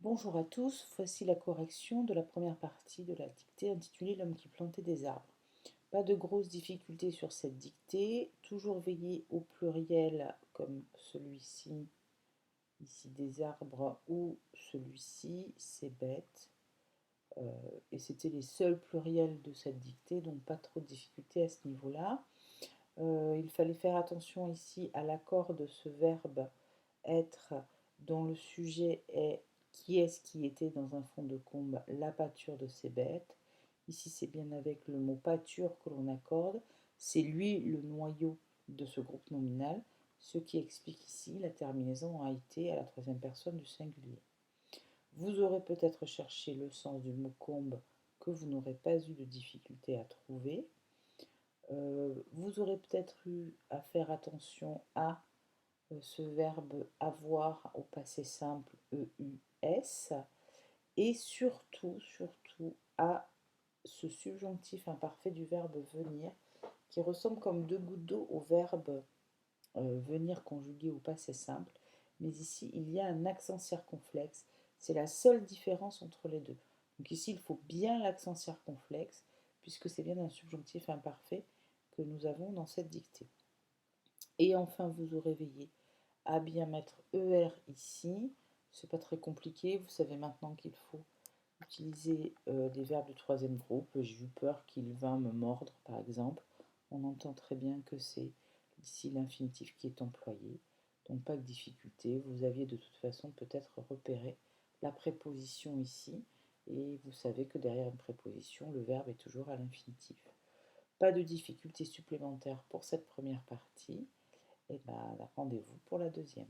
Bonjour à tous, voici la correction de la première partie de la dictée intitulée L'homme qui plantait des arbres. Pas de grosses difficultés sur cette dictée, toujours veiller au pluriel comme celui-ci, ici des arbres, ou celui-ci, c'est bête. Et c'était les seuls pluriels de cette dictée, donc pas trop de difficultés à ce niveau-là. Il fallait faire attention ici à l'accord de ce verbe être dont le sujet est qui est-ce qui était dans un fond de combe la pâture de ces bêtes. Ici, c'est bien avec le mot pâture que l'on accorde. C'est lui le noyau de ce groupe nominal, ce qui explique ici la terminaison a été à la troisième personne du singulier. Vous aurez peut-être cherché le sens du mot combe que vous n'aurez pas eu de difficulté à trouver. Vous aurez peut-être eu à faire attention à ce verbe avoir au passé simple EUS et surtout à ce subjonctif imparfait du verbe venir qui ressemble comme deux gouttes d'eau au verbe venir conjugué au passé simple, mais ici il y a un accent circonflexe, c'est la seule différence entre les deux. Donc ici il faut bien l'accent circonflexe puisque c'est bien un subjonctif imparfait que nous avons dans cette dictée. Et enfin vous aurez veillé à bien mettre ER ici, c'est pas très compliqué, vous savez maintenant qu'il faut utiliser des verbes du troisième groupe. J'ai eu peur qu'il vint me mordre par exemple, on entend très bien que c'est ici l'infinitif qui est employé, donc pas de difficulté, vous aviez de toute façon peut-être repéré la préposition ici, et vous savez que derrière une préposition, le verbe est toujours à l'infinitif. Pas de difficulté supplémentaire pour cette première partie, et ben rendez-vous pour la deuxième.